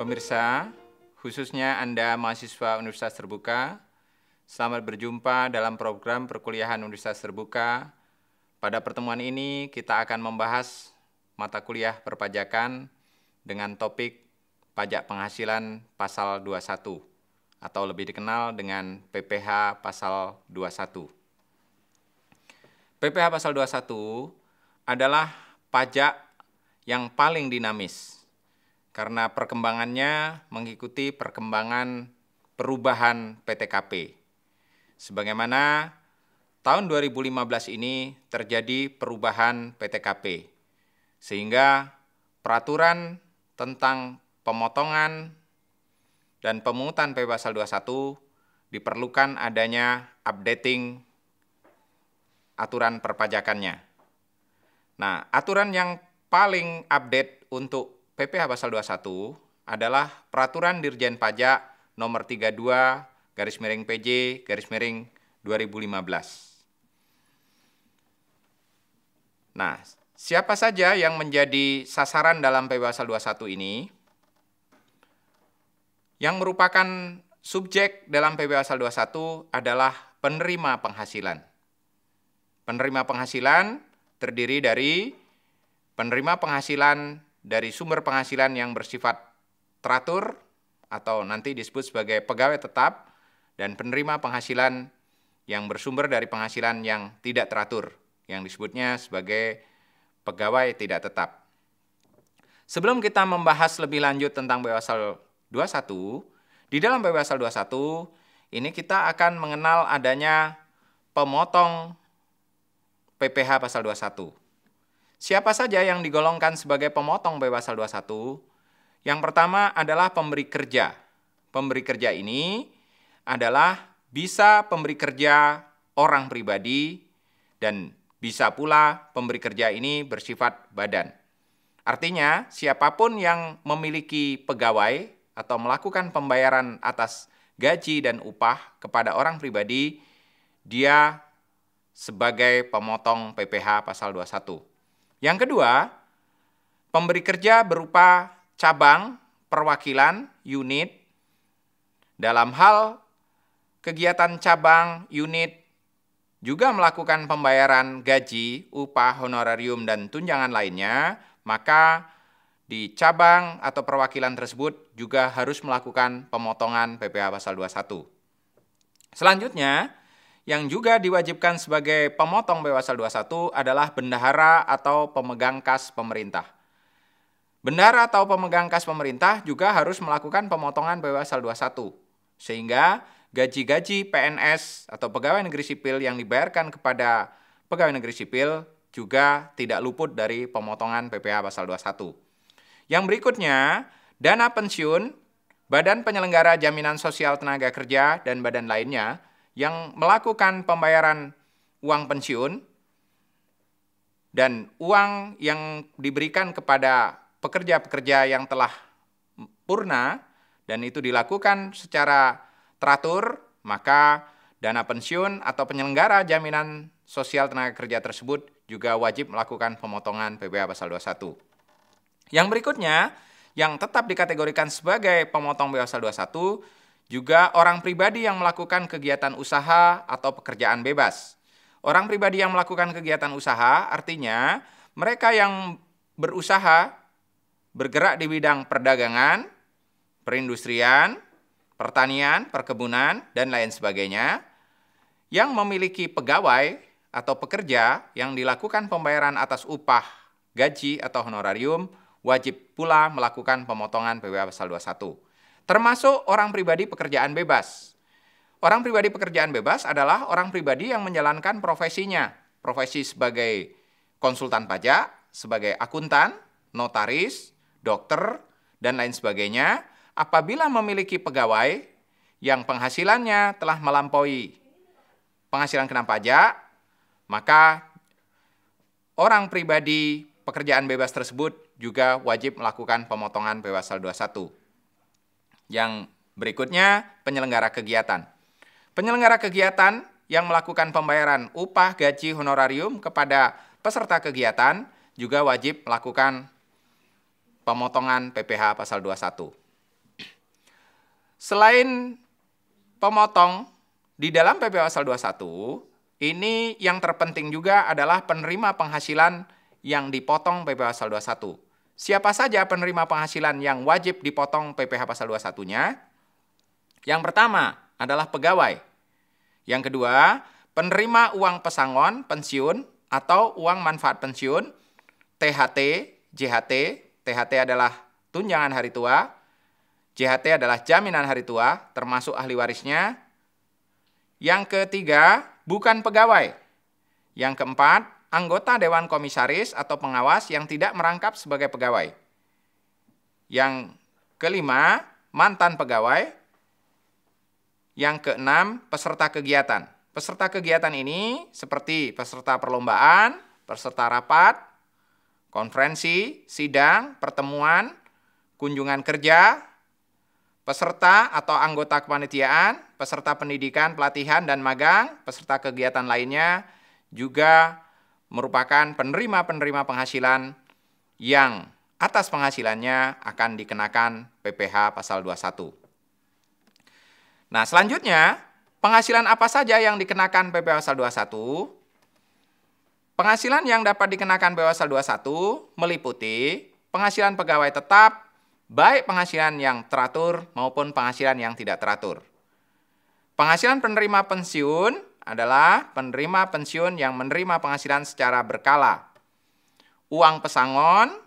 pemirsa, khususnya Anda mahasiswa Universitas Terbuka. Selamat berjumpa dalam program perkuliahan Universitas Terbuka. Pada pertemuan ini kita akan membahas mata kuliah perpajakan dengan topik pajak penghasilan pasal 21 atau lebih dikenal dengan PPh pasal 21. PPh pasal 21 adalah pajak yang paling dinamis karena perkembangannya mengikuti perkembangan perubahan PTKP. Sebagaimana tahun 2015 ini terjadi perubahan PTKP, sehingga peraturan tentang pemotongan dan pemungutan PPh pasal 21 diperlukan adanya updating aturan perpajakannya. Nah, aturan yang paling update untuk PPh pasal 21 adalah Peraturan Dirjen Pajak nomor 32/PJ/2015. Nah, siapa saja yang menjadi sasaran dalam PPh pasal 21 ini? Yang merupakan subjek dalam PPh pasal 21 adalah penerima penghasilan. Penerima penghasilan terdiri dari penerima penghasilan dari sumber penghasilan yang bersifat teratur atau nanti disebut sebagai pegawai tetap, dan penerima penghasilan yang bersumber dari penghasilan yang tidak teratur, yang disebutnya sebagai pegawai tidak tetap. Sebelum kita membahas lebih lanjut tentang PPh pasal 21, di dalam PPh pasal 21 ini kita akan mengenal adanya pemotong PPh pasal 21. Siapa saja yang digolongkan sebagai pemotong PPh pasal 21? Yang pertama adalah pemberi kerja. Pemberi kerja ini adalah bisa pemberi kerja orang pribadi dan bisa pula pemberi kerja ini bersifat badan. Artinya, siapapun yang memiliki pegawai atau melakukan pembayaran atas gaji dan upah kepada orang pribadi, dia sebagai pemotong PPh pasal 21. Yang kedua, pemberi kerja berupa cabang, perwakilan, unit. Dalam hal kegiatan cabang, unit juga melakukan pembayaran gaji, upah, honorarium, dan tunjangan lainnya, maka di cabang atau perwakilan tersebut juga harus melakukan pemotongan PPh pasal 21. Selanjutnya, yang juga diwajibkan sebagai pemotong PPh pasal 21 adalah bendahara atau pemegang kas pemerintah. Bendahara atau pemegang kas pemerintah juga harus melakukan pemotongan PPh pasal 21, sehingga gaji-gaji PNS atau pegawai negeri sipil yang dibayarkan kepada pegawai negeri sipil juga tidak luput dari pemotongan PPh pasal 21. Yang berikutnya, dana pensiun, Badan Penyelenggara Jaminan Sosial Tenaga Kerja, dan badan lainnya yang melakukan pembayaran uang pensiun dan uang yang diberikan kepada pekerja-pekerja yang telah purna dan itu dilakukan secara teratur, maka dana pensiun atau penyelenggara jaminan sosial tenaga kerja tersebut juga wajib melakukan pemotongan PPh pasal 21. Yang berikutnya, yang tetap dikategorikan sebagai pemotong PPh pasal 21 juga orang pribadi yang melakukan kegiatan usaha atau pekerjaan bebas. Orang pribadi yang melakukan kegiatan usaha artinya mereka yang berusaha bergerak di bidang perdagangan, perindustrian, pertanian, perkebunan, dan lain sebagainya, yang memiliki pegawai atau pekerja yang dilakukan pembayaran atas upah, gaji, atau honorarium, wajib pula melakukan pemotongan PPh pasal 21. Termasuk orang pribadi pekerjaan bebas. Orang pribadi pekerjaan bebas adalah orang pribadi yang menjalankan profesinya. Profesi sebagai konsultan pajak, sebagai akuntan, notaris, dokter, dan lain sebagainya. Apabila memiliki pegawai yang penghasilannya telah melampaui penghasilan kena pajak, maka orang pribadi pekerjaan bebas tersebut juga wajib melakukan pemotongan PPh pasal 21. Yang berikutnya, penyelenggara kegiatan. Penyelenggara kegiatan yang melakukan pembayaran upah, gaji, honorarium kepada peserta kegiatan juga wajib melakukan pemotongan PPh pasal 21. selain pemotong di dalam PPh Pasal 21, ini yang terpenting juga adalah penerima penghasilan yang dipotong PPh Pasal 21. Siapa saja penerima penghasilan yang wajib dipotong PPh Pasal 21-nya? Yang pertama adalah pegawai. Yang kedua, penerima uang pesangon, pensiun, atau uang manfaat pensiun, THT, JHT. THT adalah tunjangan hari tua, JHT adalah jaminan hari tua, termasuk ahli warisnya. Yang ketiga, bukan pegawai. Yang keempat, anggota Dewan Komisaris atau pengawas yang tidak merangkap sebagai pegawai. Yang kelima, mantan pegawai. Yang keenam, peserta kegiatan. Peserta kegiatan ini seperti peserta perlombaan, peserta rapat, konferensi, sidang, pertemuan, kunjungan kerja, peserta atau anggota kepanitiaan, peserta pendidikan, pelatihan, dan magang, peserta kegiatan lainnya juga merupakan penerima-penerima penghasilan yang atas penghasilannya akan dikenakan PPh Pasal 21. Nah, selanjutnya, penghasilan apa saja yang dikenakan PPh Pasal 21? Penghasilan yang dapat dikenakan PPh Pasal 21 meliputi penghasilan pegawai tetap, baik penghasilan yang teratur maupun penghasilan yang tidak teratur. Penghasilan penerima pensiun adalah penerima pensiun yang menerima penghasilan secara berkala. Uang pesangon,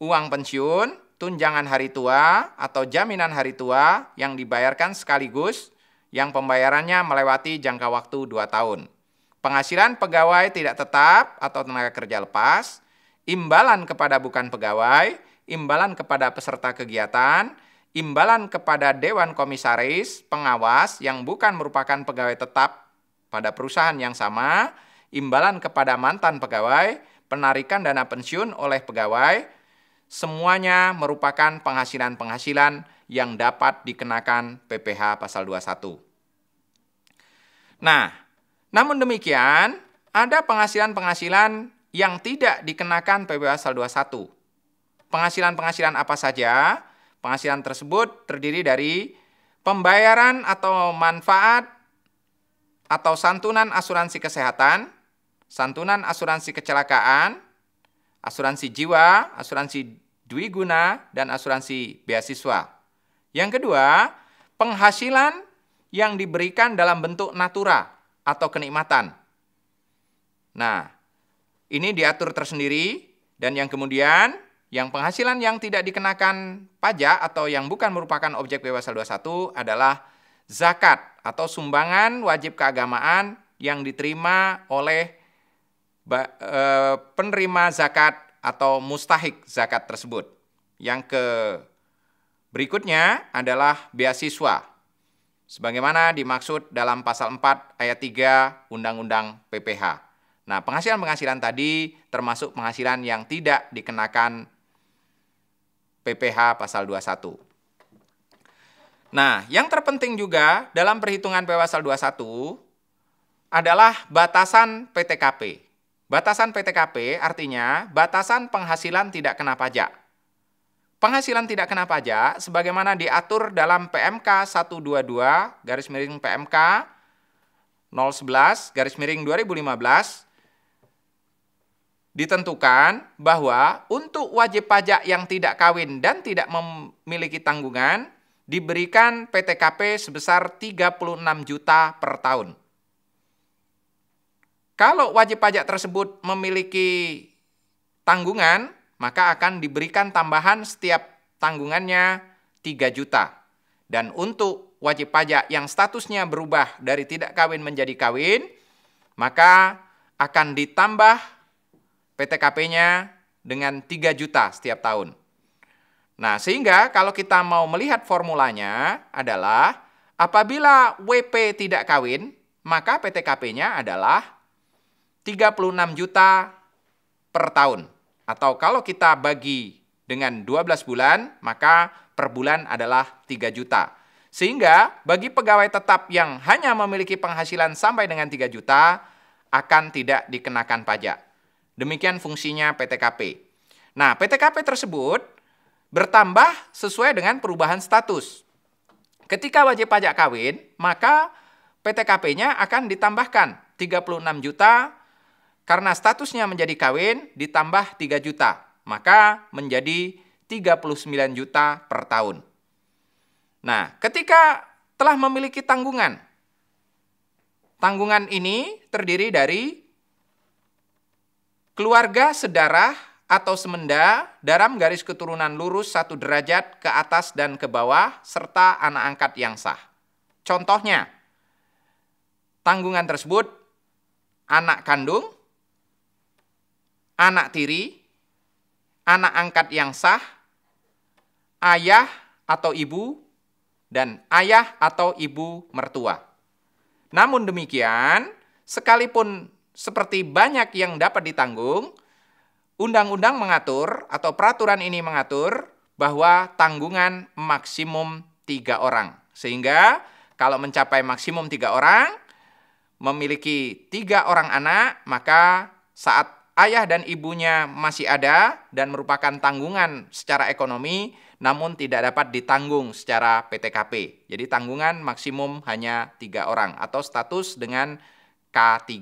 uang pensiun, tunjangan hari tua atau jaminan hari tua yang dibayarkan sekaligus yang pembayarannya melewati jangka waktu 2 tahun. Penghasilan pegawai tidak tetap atau tenaga kerja lepas, imbalan kepada bukan pegawai, imbalan kepada peserta kegiatan, imbalan kepada Dewan Komisaris, pengawas yang bukan merupakan pegawai tetap pada perusahaan yang sama, imbalan kepada mantan pegawai, penarikan dana pensiun oleh pegawai, semuanya merupakan penghasilan-penghasilan yang dapat dikenakan PPh Pasal 21. Nah, namun demikian, ada penghasilan-penghasilan yang tidak dikenakan PPh Pasal 21. Penghasilan-penghasilan apa saja? Penghasilan tersebut terdiri dari pembayaran atau manfaat atau santunan asuransi kesehatan, santunan asuransi kecelakaan, asuransi jiwa, asuransi dwiguna, dan asuransi beasiswa. Yang kedua, penghasilan yang diberikan dalam bentuk natura atau kenikmatan. Nah, ini diatur tersendiri, dan yang kemudian, yang penghasilan yang tidak dikenakan pajak atau yang bukan merupakan objek PPh Pasal 21 adalah zakat atau sumbangan wajib keagamaan yang diterima oleh penerima zakat atau mustahik zakat tersebut. Yang berikutnya adalah beasiswa, sebagaimana dimaksud dalam Pasal 4 ayat 3 Undang-Undang PPh. Nah, penghasilan-penghasilan tadi termasuk penghasilan yang tidak dikenakan PPh Pasal 21. Nah, yang terpenting juga dalam perhitungan PPh Pasal 21 adalah batasan PTKP. Batasan PTKP artinya batasan penghasilan tidak kena pajak. Penghasilan tidak kena pajak sebagaimana diatur dalam PMK 122/PMK 011/2015 ditentukan bahwa untuk wajib pajak yang tidak kawin dan tidak memiliki tanggungan diberikan PTKP sebesar 36 juta per tahun. Kalau wajib pajak tersebut memiliki tanggungan, maka akan diberikan tambahan setiap tanggungannya 3 juta. Dan untuk wajib pajak yang statusnya berubah dari tidak kawin menjadi kawin, maka akan ditambah PTKP-nya dengan 3 juta setiap tahun. Nah, sehingga kalau kita mau melihat formulanya adalah apabila WP tidak kawin, maka PTKP-nya adalah 36 juta per tahun. Atau kalau kita bagi dengan 12 bulan, maka per bulan adalah 3 juta. Sehingga bagi pegawai tetap yang hanya memiliki penghasilan sampai dengan 3 juta, akan tidak dikenakan pajak. Demikian fungsinya PTKP. Nah, PTKP tersebut bertambah sesuai dengan perubahan status. Ketika wajib pajak kawin, maka PTKP-nya akan ditambahkan 36 juta karena statusnya menjadi kawin ditambah 3 juta, maka menjadi 39 juta per tahun. Nah, ketika telah memiliki tanggungan, tanggungan ini terdiri dari keluarga sedarah atau semenda dalam garis keturunan lurus 1 derajat ke atas dan ke bawah, serta anak angkat yang sah. Contohnya, tanggungan tersebut anak kandung, anak tiri, anak angkat yang sah, ayah atau ibu, dan ayah atau ibu mertua. Namun demikian, sekalipun seperti banyak yang dapat ditanggung, undang-undang mengatur atau peraturan ini mengatur bahwa tanggungan maksimum 3 orang. Sehingga kalau mencapai maksimum 3 orang, memiliki 3 orang anak, maka saat ayah dan ibunya masih ada dan merupakan tanggungan secara ekonomi, namun tidak dapat ditanggung secara PTKP. Jadi tanggungan maksimum hanya 3 orang atau status dengan K3.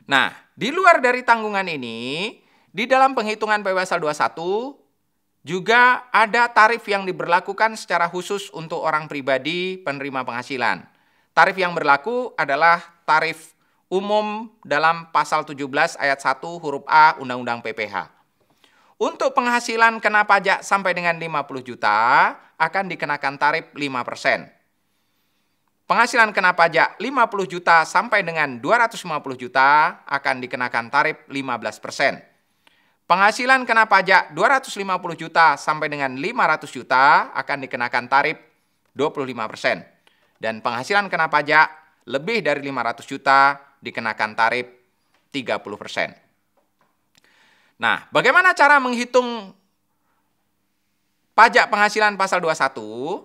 Nah, di luar dari tanggungan ini, di dalam penghitungan PW Asal 21 juga ada tarif yang diberlakukan secara khusus untuk orang pribadi penerima penghasilan. Tarif yang berlaku adalah tarif umum dalam pasal 17 ayat 1 huruf A Undang-Undang PPH. Untuk penghasilan kena pajak sampai dengan 50 juta akan dikenakan tarif 5%. Penghasilan kena pajak 50 juta sampai dengan 250 juta akan dikenakan tarif 15%. Penghasilan kena pajak 250 juta sampai dengan 500 juta akan dikenakan tarif 25%. Dan penghasilan kena pajak lebih dari 500 juta dikenakan tarif 30%. Nah, bagaimana cara menghitung pajak penghasilan pasal 21?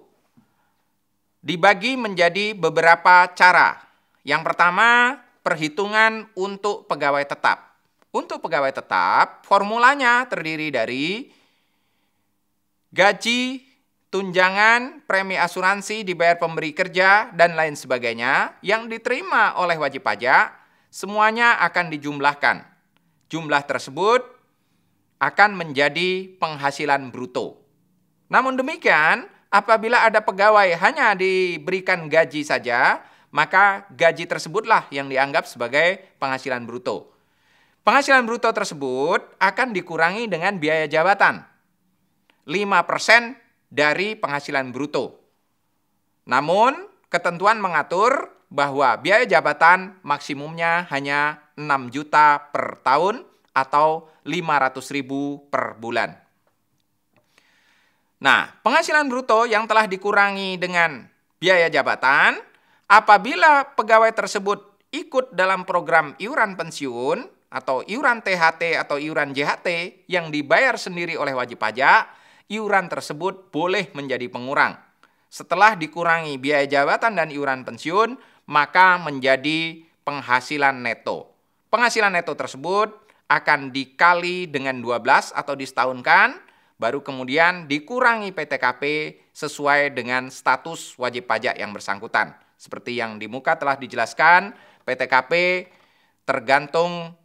Dibagi menjadi beberapa cara. Yang pertama, perhitungan untuk pegawai tetap. Untuk pegawai tetap, formulanya terdiri dari gaji, tunjangan, premi asuransi dibayar pemberi kerja, dan lain sebagainya yang diterima oleh wajib pajak, semuanya akan dijumlahkan. Jumlah tersebut akan menjadi penghasilan bruto. Namun demikian, apabila ada pegawai hanya diberikan gaji saja, maka gaji tersebutlah yang dianggap sebagai penghasilan bruto. Penghasilan bruto tersebut akan dikurangi dengan biaya jabatan, 5% dari penghasilan bruto. Namun, ketentuan mengatur bahwa biaya jabatan maksimumnya hanya 6 juta per tahun atau 500.000 per bulan. Nah, penghasilan bruto yang telah dikurangi dengan biaya jabatan, apabila pegawai tersebut ikut dalam program iuran pensiun atau iuran THT atau iuran JHT yang dibayar sendiri oleh wajib pajak, iuran tersebut boleh menjadi pengurang. Setelah dikurangi biaya jabatan dan iuran pensiun, maka menjadi penghasilan neto. Penghasilan neto tersebut akan dikali dengan 12 atau disetahunkan, baru kemudian dikurangi PTKP sesuai dengan status wajib pajak yang bersangkutan. Seperti yang di muka telah dijelaskan, PTKP tergantung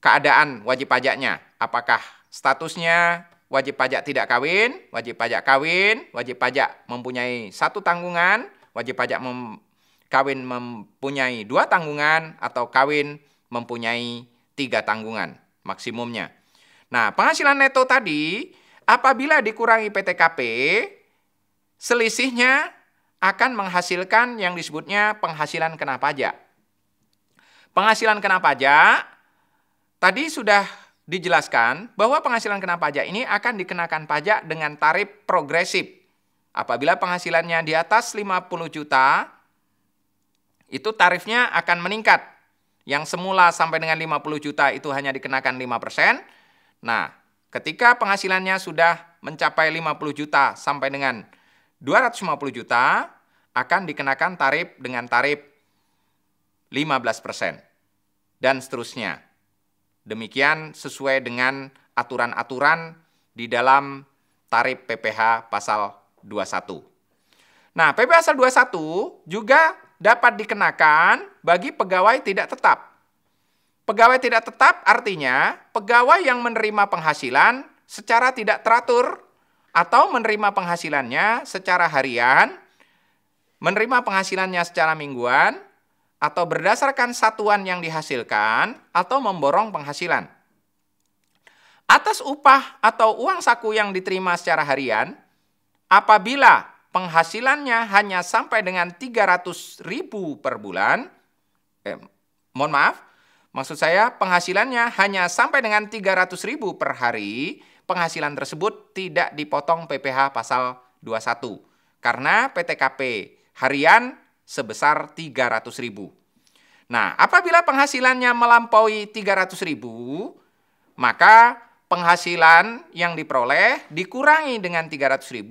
keadaan wajib pajaknya. Apakah statusnya wajib pajak tidak kawin, wajib pajak mempunyai 1 tanggungan, wajib pajak kawin mempunyai 2 tanggungan, atau kawin mempunyai 3 tanggungan maksimumnya. Nah, penghasilan neto tadi apabila dikurangi PTKP, selisihnya akan menghasilkan yang disebutnya penghasilan kena pajak. Penghasilan kena pajak tadi sudah dijelaskan bahwa penghasilan kena pajak ini akan dikenakan pajak dengan tarif progresif. Apabila penghasilannya di atas 50 juta, itu tarifnya akan meningkat. Yang semula sampai dengan 50 juta itu hanya dikenakan 5%. Nah, ketika penghasilannya sudah mencapai 50 juta sampai dengan 250 juta, akan dikenakan tarif dengan tarif 15%. Dan seterusnya. Demikian sesuai dengan aturan-aturan di dalam tarif PPh pasal 21. Nah, PP Pasal 21 juga dapat dikenakan bagi pegawai tidak tetap. Pegawai tidak tetap artinya pegawai yang menerima penghasilan secara tidak teratur atau menerima penghasilannya secara harian, menerima penghasilannya secara mingguan, atau berdasarkan satuan yang dihasilkan, atau memborong penghasilan. Atas upah atau uang saku yang diterima secara harian, apabila penghasilannya hanya sampai dengan 300.000 per bulan, maksud saya penghasilannya hanya sampai dengan 300.000 per hari, penghasilan tersebut tidak dipotong PPh pasal 21 karena PTKP harian sebesar 300.000. Nah, apabila penghasilannya melampaui 300.000, maka penghasilan yang diperoleh dikurangi dengan 300.000,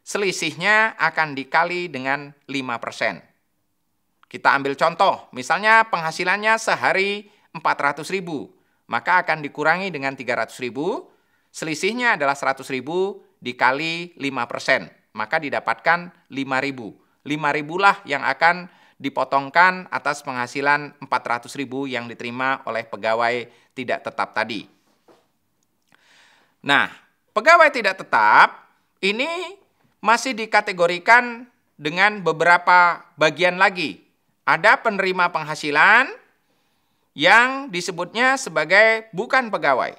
selisihnya akan dikali dengan 5%. Kita ambil contoh, misalnya penghasilannya sehari 400.000, maka akan dikurangi dengan 300.000, selisihnya adalah 100.000 dikali 5%, maka didapatkan 5.000. 5.000 lah yang akan dipotongkan atas penghasilan 400.000 yang diterima oleh pegawai tidak tetap tadi. Nah, pegawai tidak tetap ini masih dikategorikan dengan beberapa bagian lagi. Ada penerima penghasilan yang disebutnya sebagai bukan pegawai.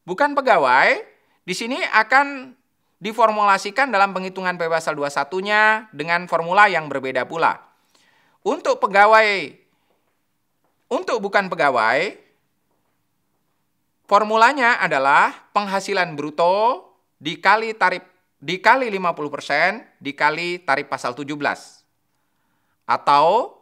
Bukan pegawai, di sini akan diformulasikan dalam penghitungan PP Pasal 21-nya dengan formula yang berbeda pula. Untuk bukan pegawai, formulanya adalah penghasilan bruto dikali 50% dikali tarif pasal 17. Atau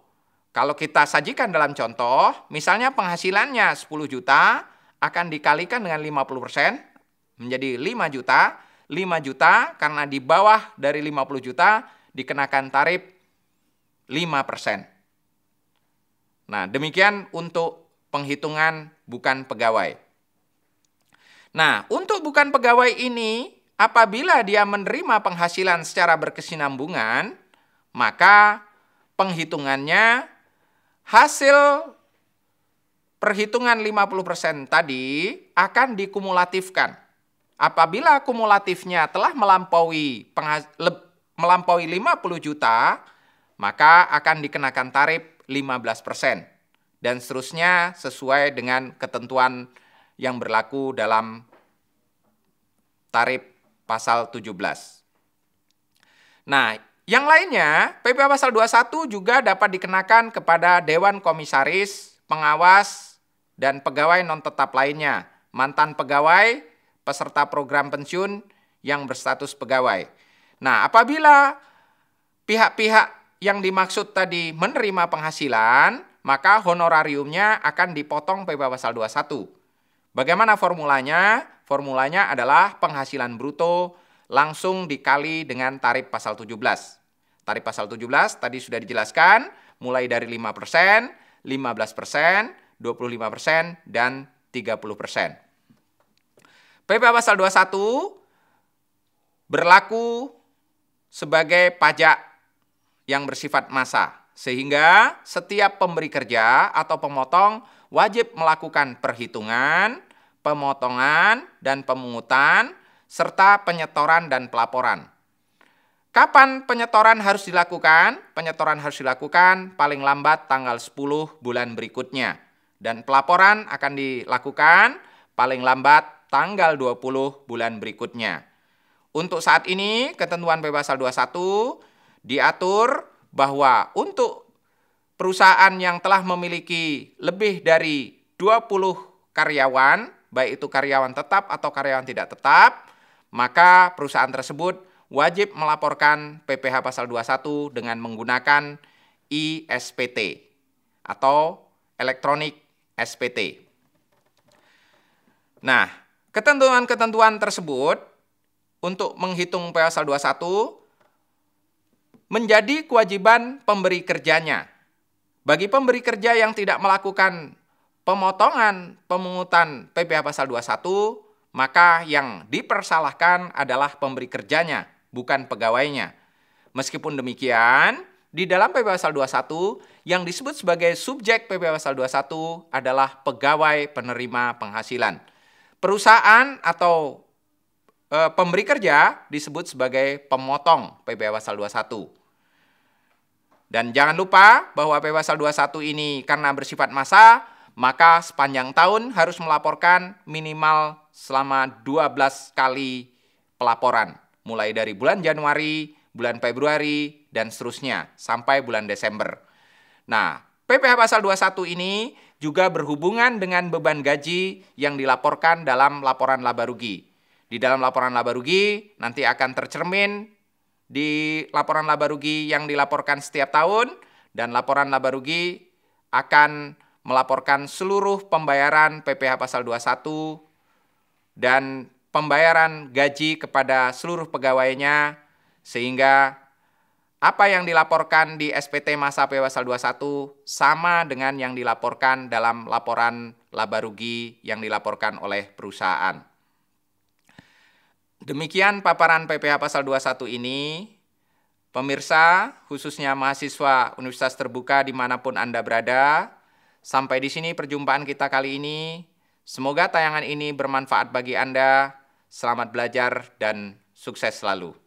kalau kita sajikan dalam contoh, misalnya penghasilannya 10 juta akan dikalikan dengan 50% menjadi 5 juta. 5 juta karena di bawah dari 50 juta dikenakan tarif 5%. Nah, demikian untuk penghitungan bukan pegawai. Nah, untuk bukan pegawai ini, apabila dia menerima penghasilan secara berkesinambungan, maka penghitungannya hasil perhitungan 50% tadi akan dikumulatifkan. Apabila kumulatifnya telah melampaui 50 juta, maka akan dikenakan tarif 15%. Dan seterusnya sesuai dengan ketentuan yang berlaku dalam tarif pasal 17. Nah, yang lainnya, PP Pasal 21 juga dapat dikenakan kepada Dewan Komisaris, pengawas, dan pegawai non-tetap lainnya, mantan pegawai, peserta program pensiun yang berstatus pegawai. Nah, apabila pihak-pihak yang dimaksud tadi menerima penghasilan, maka honorariumnya akan dipotong PP Pasal 21. Bagaimana formulanya? Formulanya adalah penghasilan bruto langsung dikali dengan tarif pasal 17. Tarif pasal 17 tadi sudah dijelaskan, mulai dari 5%, 15%, 25%, dan 30%. PP Pasal 21 berlaku sebagai pajak yang bersifat massa, sehingga setiap pemberi kerja atau pemotong wajib melakukan perhitungan, pemotongan, dan pemungutan, serta penyetoran dan pelaporan. Kapan penyetoran harus dilakukan? Penyetoran harus dilakukan paling lambat tanggal 10 bulan berikutnya. Dan pelaporan akan dilakukan paling lambat tanggal 20 bulan berikutnya. Untuk saat ini, ketentuan PP Pasal 21 diatur bahwa untuk perusahaan yang telah memiliki lebih dari 20 karyawan, baik itu karyawan tetap atau karyawan tidak tetap, maka perusahaan tersebut wajib melaporkan PPh Pasal 21 dengan menggunakan ISPT atau elektronik SPT. Nah, ketentuan-ketentuan tersebut untuk menghitung PPh Pasal 21 menjadi kewajiban pemberi kerjanya. Bagi pemberi kerja yang tidak melakukan pemotongan pemungutan PPh Pasal 21, maka yang dipersalahkan adalah pemberi kerjanya, bukan pegawainya. Meskipun demikian, di dalam PP Pasal 21, yang disebut sebagai subjek PP Pasal 21 adalah pegawai penerima penghasilan. Perusahaan atau pemberi kerja disebut sebagai pemotong PP Pasal 21. Dan jangan lupa bahwa PP Pasal 21 ini karena bersifat massa, maka sepanjang tahun harus melaporkan minimal selama 12 kali pelaporan. Mulai dari bulan Januari, bulan Februari, dan seterusnya sampai bulan Desember. Nah, PPh Pasal 21 ini juga berhubungan dengan beban gaji yang dilaporkan dalam laporan laba rugi. Di dalam laporan laba rugi nanti akan tercermin di laporan laba rugi yang dilaporkan setiap tahun, dan laporan laba rugi akan melaporkan seluruh pembayaran PPh Pasal 21 dan pembayaran gaji kepada seluruh pegawainya, sehingga apa yang dilaporkan di SPT Massa PPh Pasal 21 sama dengan yang dilaporkan dalam laporan laba rugi yang dilaporkan oleh perusahaan. Demikian paparan PPh Pasal 21 ini. Pemirsa, khususnya mahasiswa Universitas Terbuka dimanapun Anda berada, sampai di sini perjumpaan kita kali ini. Semoga tayangan ini bermanfaat bagi Anda. Selamat belajar dan sukses selalu.